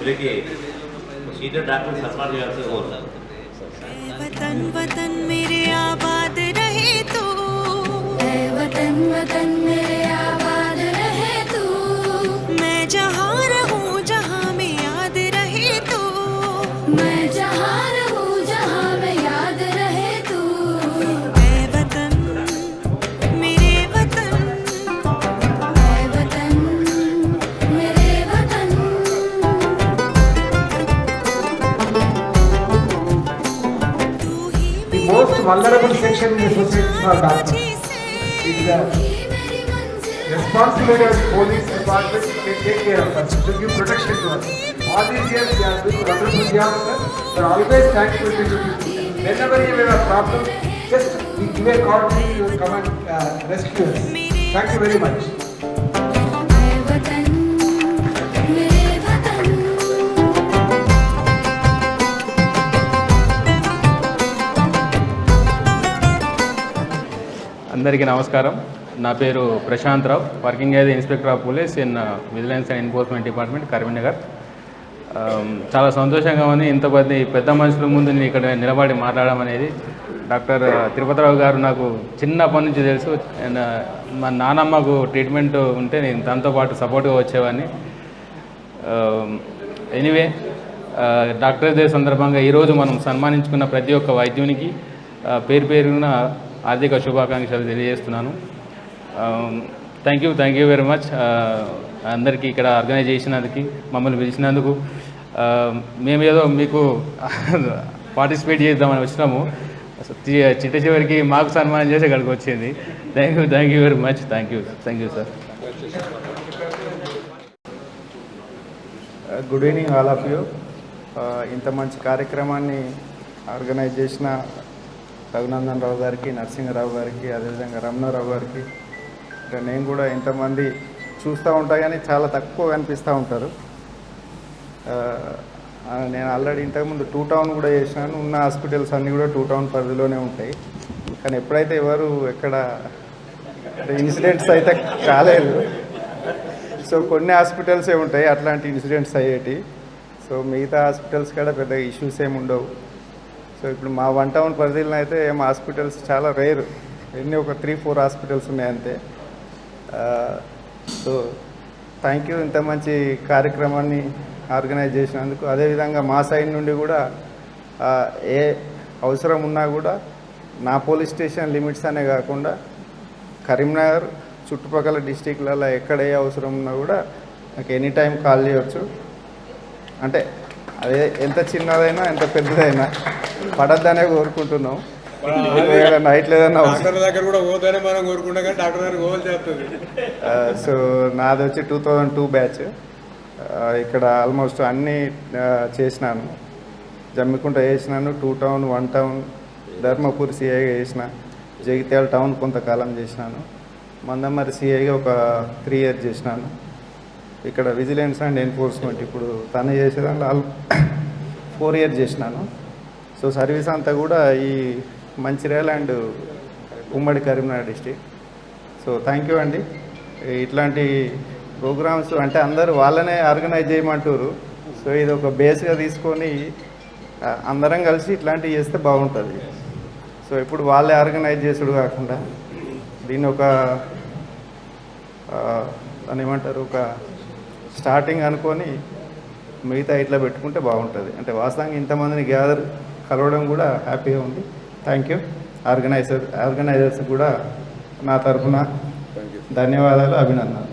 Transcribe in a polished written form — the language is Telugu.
देखिए सीनियर डॉक्टर सलमान यार से हो रहा वतन वतन मेरे आबाद रहे तू, वतन वतन मेरे आबाद रहे तू, मैं जहाँ रहूँ जहाँ में याद रहे तू, मैं जहाँ रहूँ जहाँ में याद रहे तू, ऐ वतन मेरे वतन, ऐ वतन मेरे वतन। The most vulnerable section in the society is our doctors. It is a responsibility of the police department to take care of us, to give protection to us. All these years they are doing wonderful job, sir. We are always thankful to you people. Whenever you have a problem, just we give a call to you, you will come and rescue us. Thank you very much. అందరికీ నమస్కారం. నా పేరు Prashant Rao, working as inspector of police in vigilance and enforcement department Karimnagar. చాలా సంతోషంగా ఉంది ఇంతమంది పెద్ద మనుషుల ముందు నేను ఇక్కడ నిలబడి మాట్లాడడం అనేది. డాక్టర్ తిరుపతిరావు గారు నాకు చిన్నప్పటి నుంచి తెలుసు. మా నానమ్మకు ట్రీట్మెంట్ ఉంటే నేను తనతో పాటు సపోర్ట్గా వచ్చేవాడిని. ఎనీవే, డాక్టర్స్ డే సందర్భంగా ఈరోజు మనం సన్మానించుకున్న ప్రతి ఒక్క వైద్యునికి పేరు పేరున ఆర్థిక శుభాకాంక్షలు తెలియజేస్తున్నాను. థ్యాంక్ యూ వెరీ మచ్ అందరికీ ఇక్కడ ఆర్గనైజ్ చేసినందుకు, మమ్మల్ని పిలిచినందుకు. మేమేదో మీకు పార్టిసిపేట్ చేద్దామని వచ్చినాము, చిట్ట చివరికి మాకు సన్మానం చేసి ఇక్కడికి వచ్చింది. Thank you very much. Thank you sir. Good evening all of you. ఇంత మంచి కార్యక్రమాన్ని ఆర్గనైజ్ చేసిన రఘునందన్ రావు గారికి, నరసింహరావు గారికి, అదేవిధంగా రమణారావు గారికి, ఇంకా నేను కూడా ఇంతమంది చూస్తూ ఉంటా కానీ చాలా తక్కువ కనిపిస్తూ ఉంటారు. నేను ఆల్రెడీ ఇంతకుముందు 2 టౌన్ కూడా చేసినాను. ఉన్న హాస్పిటల్స్ అన్నీ కూడా 2 టౌన్ పరిధిలోనే ఉంటాయి. కానీ ఎప్పుడైతే ఎవరు ఎక్కడ ఇన్సిడెంట్స్ అయితే కాలేదు. సో కొన్ని హాస్పిటల్సే ఉంటాయి అట్లాంటి ఇన్సిడెంట్స్ అయ్యేటి. సో మిగతా హాస్పిటల్స్ కూడా పెద్ద ఇష్యూస్ ఏమి ఉండవు. సో ఇప్పుడు మా 1 టౌన్ పరిధిలో అయితే మా హాస్పిటల్స్ చాలా రేరు, ఎన్ని ఒక 3-4 హాస్పిటల్స్ ఉన్నాయి అంతే. సో థ్యాంక్ యూ ఇంత మంచి కార్యక్రమాన్ని ఆర్గనైజ్ చేసినందుకు. అదేవిధంగా మా సైడ్ నుండి కూడా ఏ అవసరం ఉన్నా కూడా నా పోలీస్ స్టేషన్ లిమిట్స్ అనే కాకుండా కరీంనగర్ చుట్టుపక్కల డిస్టిక్లలో ఎక్కడ ఏ అవసరం ఉన్నా కూడా నాకు ఎనీ టైం కాల్ చేయవచ్చు. అంటే అదే ఎంత చిన్నదైనా ఎంత పెద్దదైనా పడద్దనే కోరుకుంటున్నాం. నైట్ లేదన్నా సో నాది వచ్చి 2002 బ్యాచ్. ఇక్కడ ఆల్మోస్ట్ అన్నీ చేసినాను. జమ్మికుంట చేసినాను, 2 టౌన్, 1 టౌన్, ధర్మపూర్ సిఐగా చేసిన, జగిత్యాల టౌన్ కొంతకాలం చేసినాను, మందమరి సిఐగా ఒక 3 ఇయర్స్ చేసినాను. ఇక్కడ విజిలెన్స్ అండ్ ఎన్ఫోర్స్మెంట్ ఇప్పుడు తను చేసేదాన్ని 4 ఇయర్స్ చేసినాను. సో సర్వీస్ అంతా కూడా ఈ మంచిర్యాల అండ్ ఉమ్మడి Karimnagar district. So thank you అండి. ఇట్లాంటి ప్రోగ్రామ్స్ అంటే అందరూ వాళ్ళనే ఆర్గనైజ్ చేయమంటారు. సో ఇది ఒక బేస్గా తీసుకొని అందరం కలిసి ఇట్లాంటివి చేస్తే బాగుంటుంది. సో ఇప్పుడు వాళ్ళే ఆర్గనైజ్ చేసుడు కాకుండా దీన్ని ఒక దాన్ని ఏమంటారు, ఒక స్టార్టింగ్ అనుకొని మిగతా ఇట్లా పెట్టుకుంటే బాగుంటుంది. అంటే వాస్తవంగా ఇంతమందిని గ్యాదర్ కలవడం కూడా హ్యాపీగా ఉంది. Thank you. ఆర్గనైజర్స్ కూడా నా తరఫున ధన్యవాదాలు, అభినందనలు.